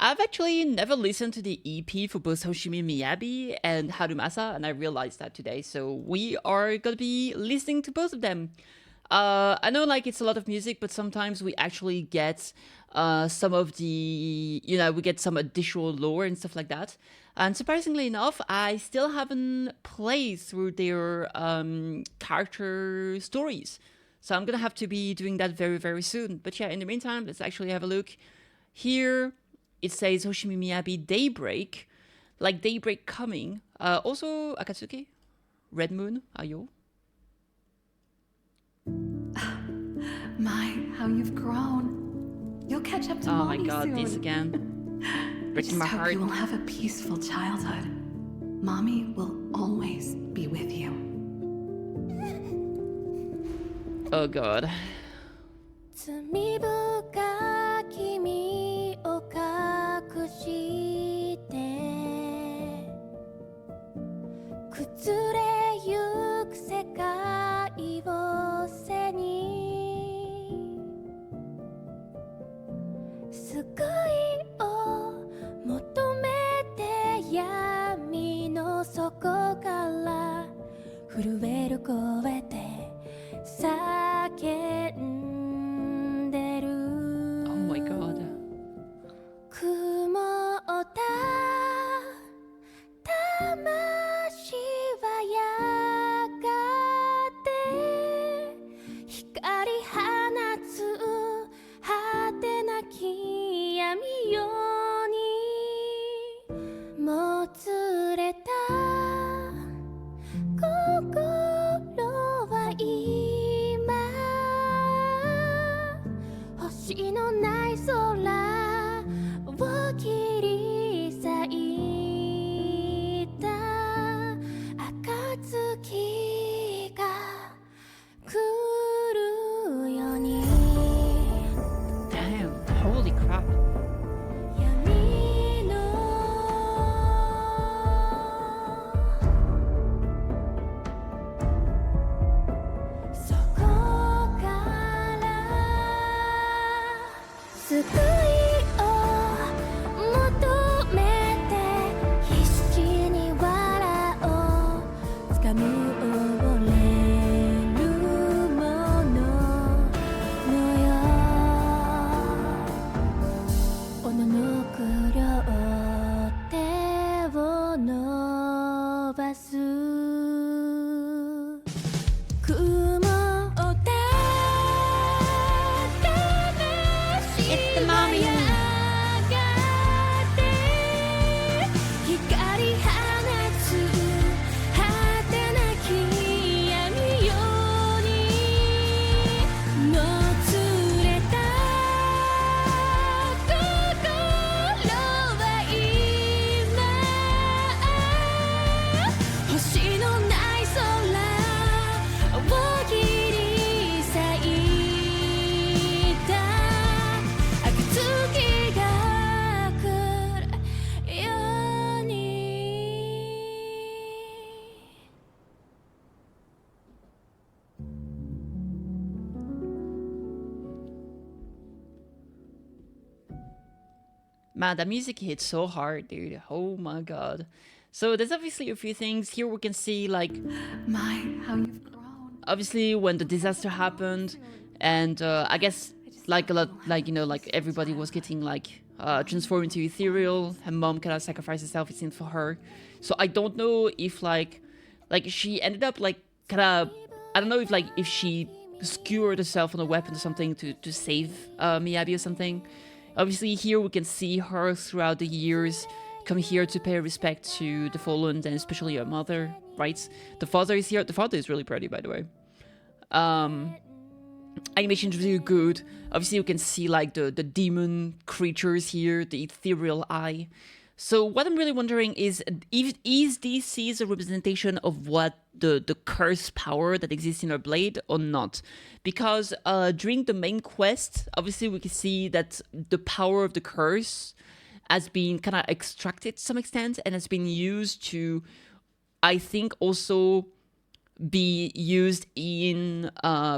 I've actually never listened to the EP for both Hoshimi Miyabi and Harumasa, and I realized that today. So we are gonna be listening to both of them. I know like it's a lot of music, but sometimes we actually get some of the, we get some additional lore and stuff like that. And surprisingly enough, I still haven't played through their character stories. So I'm gonna have to be doing that very, very soon. But yeah, in the meantime, let's actually have a look. Here it says Hoshimi Miyabi Daybreak, like daybreak coming. Also Akatsuki, Red Moon, Ayo. My, how you've grown. You'll catch up to Mommy my god, soon. this again. I just hope you will have a peaceful childhood. Mommy will always be with you. Oh god. 罪深き身を隠して崩れゆく世界を背に救いを求めて闇の底から震える声で叫んでる Oh my god. 曇った魂はやがて光放つ果てなき闇夜にもつれた心は今星のない空を切り裂いた暁が来るように Damn, holy crap. 闇の底から救いを求めて必死に藁を掴む溺れるもののよおののく両手を伸ばす雲をた It's the mommy. 光放つ果てなき闇夜にもつれた心は今星のない空を切り裂いた暁が来るように Man, that music hits so hard, dude. Oh my god. So there's obviously a few things. Here we can see like My, how you've grown. obviously when the disaster happened, and I guess like a lot, like like everybody was getting like transformed into ethereal. Her mom kind of sacrificed herself, it seemed, for her. So I don't know if like she ended up like kind of, I don't know if she skewered herself on a weapon or something to save Miyabi or something. Obviously here we can see her throughout the years come here to pay respect to the fallen, and especially her mother, right? The father is here. The father is really pretty, by the way. Animation is really good. Obviously you can see like the demon creatures here, the ethereal eye. So what I'm really wondering is this a representation of what the curse power that exists in her blade or not? Because during the main quest, obviously we can see that the power of the curse has been kind of extracted to some extent and has been used to, I think, also be used in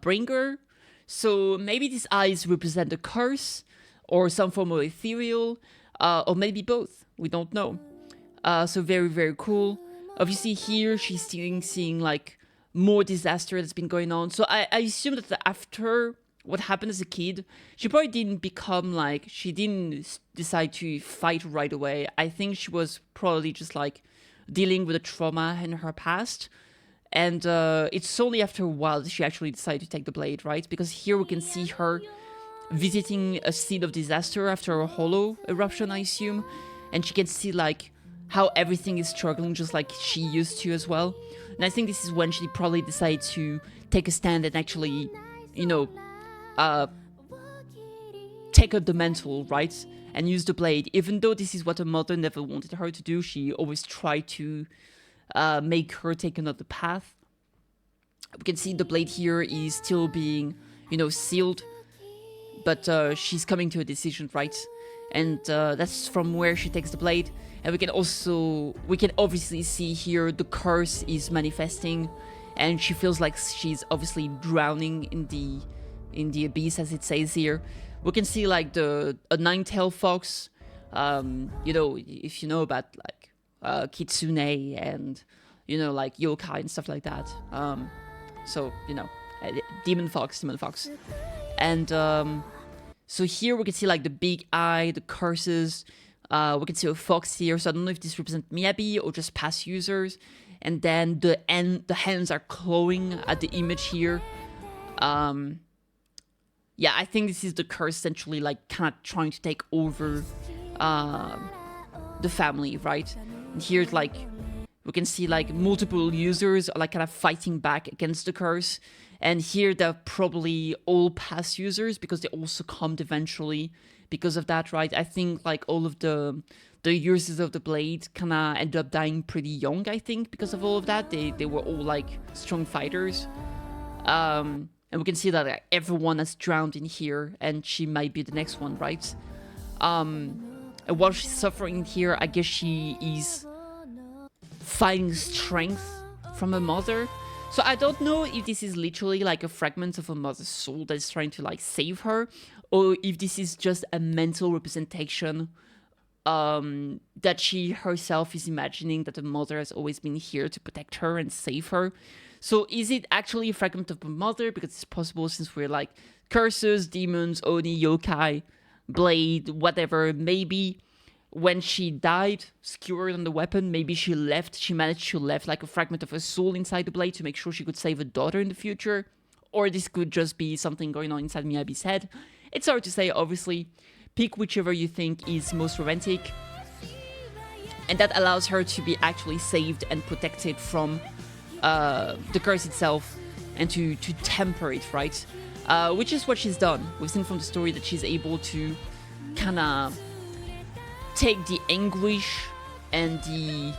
Bringer. So maybe these eyes represent a curse or some form of ethereal. or maybe both. We don't know. So very, very cool. Obviously here she's still seeing like more disaster that's been going on. So I assume that after what happened as a kid, she probably didn't become like, she didn't decide to fight right away. I think she was probably just like dealing with the trauma in her past. And it's only after a while that she actually decided to take the blade, right? Because here we can see her visiting a scene of disaster after a hollow eruption, I assume. And she can see like how everything is struggling just like she used to as well. And I think this is when she probably decided to take a stand and actually, you know, take up the mantle, right? And use the blade. Even though this is what her mother never wanted her to do, she always tried to make her take another path. We can see the blade here is still being, you know, sealed. But she's coming to a decision, right? And that's from where she takes the blade. And we can obviously see here the curse is manifesting, and she feels like she's obviously drowning in the abyss, as it says here. We can see like a nine-tailed fox. You know, if you know about like kitsune and, you know, like yokai and stuff like that. So, you know, demon fox. And so here we can see like the big eye, the curses. We can see a fox here, so I don't know if this represents Miyabi or just past users. And then the hands are clawing at the image here. Yeah, I think this is the curse essentially like kind of trying to take over the family, right? And here's like, we can see like multiple users are like kind of fighting back against the curse. And here they're probably all past users because they all succumbed eventually because of that, right? I think like all of the users of the blade kind of ended up dying pretty young, I think, because of all of that. They were all like strong fighters. And we can see that like, everyone has drowned in here, and she might be the next one, right? And while she's suffering here, I guess she is finding strength from her mother. So I don't know if this is literally like a fragment of her mother's soul that is trying to like save her, or if this is just a mental representation that she herself is imagining that the mother has always been here to protect her and save her. So is it actually a fragment of her mother? Because it's possible, since we're like curses, demons, oni, yokai, blade, whatever. Maybe when she died, skewered on the weapon, maybe she managed to left like a fragment of her soul inside the blade to make sure she could save her daughter in the future. Or this could just be something going on inside Miyabi's head. It's hard to say, obviously. Pick whichever you think is most romantic. And that allows her to be actually saved and protected from the curse itself, and to temper it, right? Which is what she's done. We've seen from the story that she's able to kind of take the anguish and the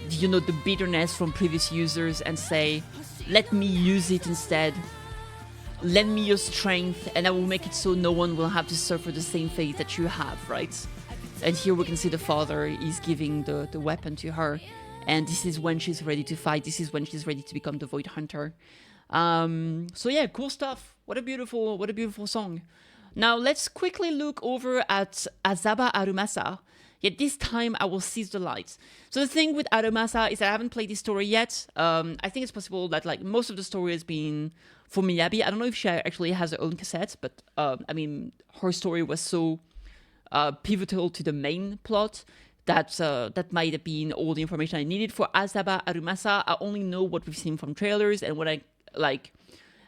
you know, the bitterness from previous users and say, let me use it instead. Lend me your strength, and I will make it so no one will have to suffer the same fate that you have, right? And here we can see the father is giving the weapon to her, and this is when she's ready to fight. This is when she's ready to become the Void Hunter. So yeah, cool stuff. What a beautiful song. Now let's quickly look over at Azaba Harumasa. Yet this time I will seize the lights. So the thing with Harumasa is that I haven't played this story yet. I think it's possible that like most of the story has been for Miyabi. I don't know if she actually has her own cassette, but I mean, her story was so pivotal to the main plot that that might have been all the information I needed. For Azaba Harumasa, I only know what we've seen from trailers and what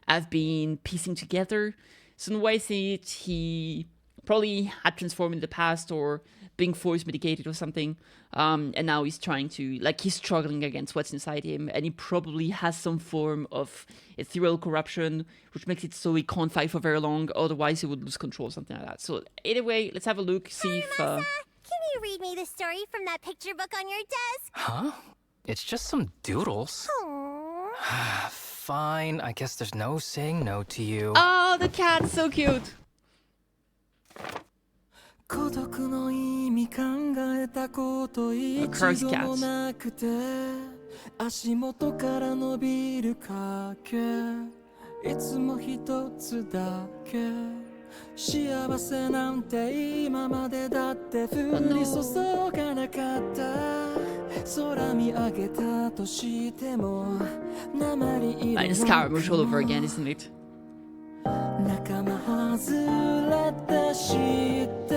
I've been piecing together. So in the way I see it, he probably had transformed in the past or being force medicated or something, and now he's trying to, like, he's struggling against what's inside him, and he probably has some form of ethereal corruption, which makes it so he can't fight for very long, otherwise he would lose control or something like that. So anyway, let's have a look, see if... Can you read me the story from that picture book on your desk? Huh? It's just some doodles. Aww. Fine, I guess there's no saying no to you. Oh, the cat's so cute! 孤独の意味考えたこと一 cursed 度も cat. なくて足元から伸びる影いつも一つだけ幸せなんて今までだって降り注がなかった空見上げたとしても鉛色 Right, it's Scaramouche all over again, isn't it? 仲間外れて知って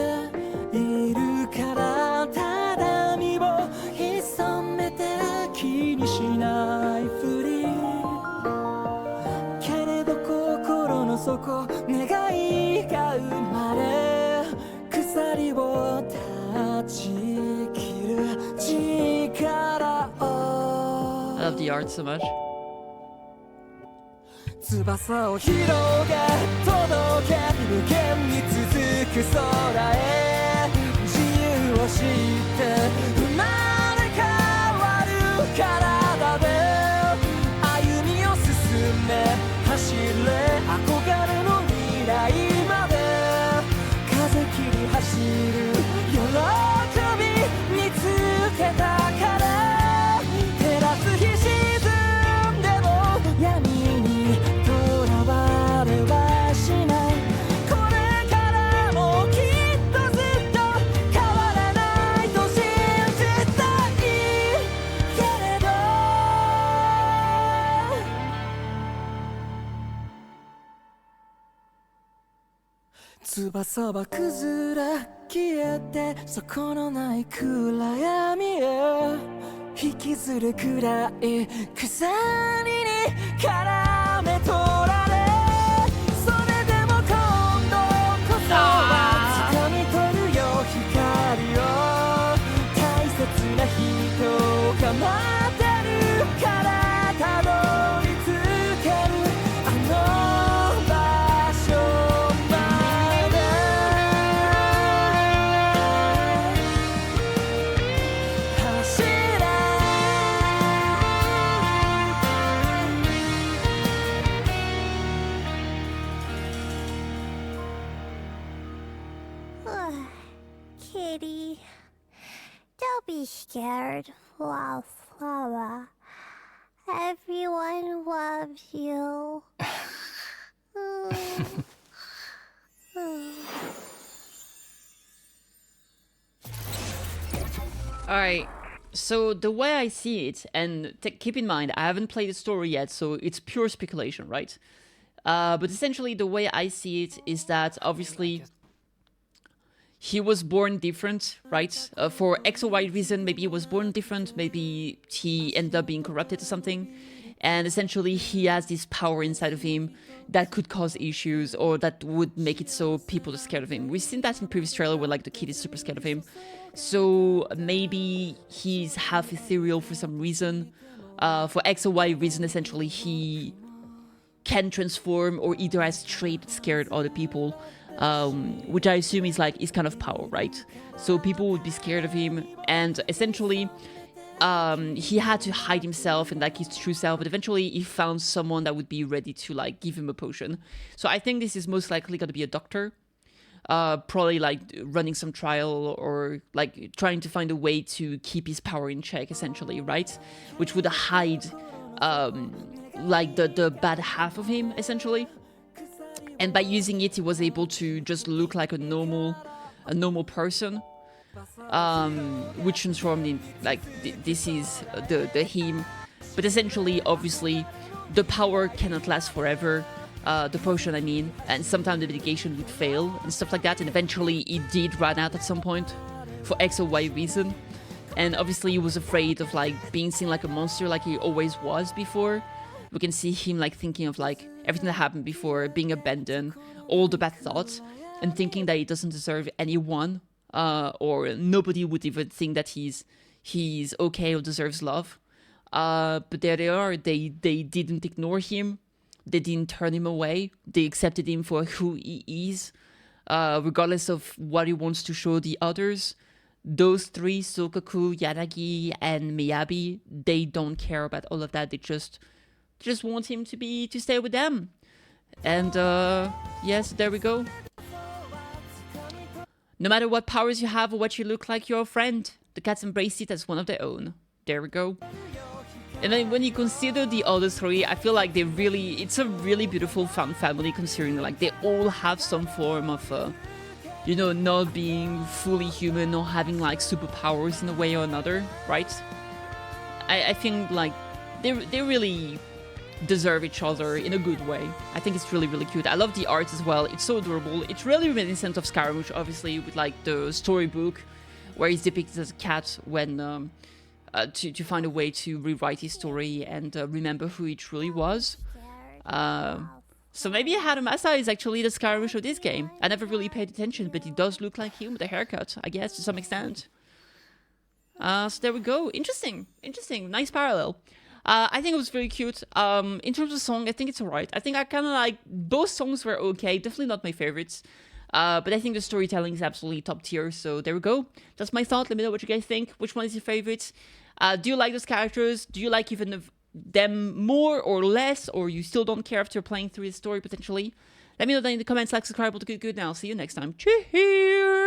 いるからただ身を潜めて気にしないふりけれど心の底願いが生まれ鎖を断ち切る力を I love the art so much. 翼を広げ届け無限に続く空へ自由を知って生まれ変わる体で歩みを進め走れ憧れの未来まで風切り走る喜び見つけたから照らす日沈んでも闇にとらわれはしないこれからもきっとずっと変わらないと信じたいけれど翼は崩れ消えて底のない暗闇へ引きずるくらい鎖に絡め取られそれでも今度こそは掴み取るよ光を大切な人が待ってるからたどり着けるあの場所まで走れKitty, don't be scared, Wildflower. Everyone loves you. Alright, so the way I see it, and keep in mind, I haven't played the story yet, so it's pure speculation, right? But essentially, the way I see it is that, obviously, he was born different, right? For X or Y reason, maybe he was born different, maybe he ended up being corrupted or something. And essentially, he has this power inside of him that could cause issues or that would make it so people are scared of him. We've seen that in previous trailer where like the kid is super scared of him. So maybe he's half ethereal for some reason. For X or Y reason, essentially, he can transform or either has trait scared other people, which I assume is like his kind of power, right? So people would be scared of him, and essentially he had to hide himself and like his true self, but eventually he found someone that would be ready to like give him a potion. So I think this is most likely going to be a doctor, probably like running some trial or like trying to find a way to keep his power in check, essentially, right? Which would hide like the bad half of him, essentially. And by using it, he was able to just look like a normal person, which transformed in like this is the him. But essentially, obviously, the power cannot last forever. The potion, I mean, and sometimes the medication would fail and stuff like that. And eventually, it did run out at some point for X or Y reason. And obviously, he was afraid of like being seen like a monster, like he always was before. We can see him like thinking of like everything that happened before, being abandoned, all the bad thoughts, and thinking that he doesn't deserve anyone, or nobody would even think that he's okay or deserves love. But there they are. They didn't ignore him. They didn't turn him away. They accepted him for who he is, regardless of what he wants to show the others. Those three, Sokaku, Yanagi, and Miyabi, they don't care about all of that. They just want him to stay with them. And yes, there we go. No matter what powers you have or what you look like, you're a friend. The cats embrace it as one of their own. There we go. And then when you consider the other three, I feel like it's a really beautiful fun family, considering like they all have some form of, you know, not being fully human or having like superpowers in a way or another, right? I think like they really deserve each other in a good way. I think it's really, really cute. I love the art as well. It's so adorable. It's really reminiscent of Scaramouche, obviously, with like the storybook where he's depicted as a cat when to find a way to rewrite his story and remember who he truly was. So maybe Harumasa is actually the Scaramouche of this game. I never really paid attention, but he does look like him with a haircut, I guess, to some extent. So there we go. Interesting. Nice parallel. I think it was very cute. In terms of song, I think it's alright. I think I kind of like... Both songs were okay. Definitely not my favorites. But I think the storytelling is absolutely top tier. So there we go. That's my thought. Let me know what you guys think. Which one is your favorite? Do you like those characters? Do you like even them more or less? Or you still don't care after playing through the story, potentially? Let me know down in the comments. Like, subscribe, all the good now. See you next time. Cheers!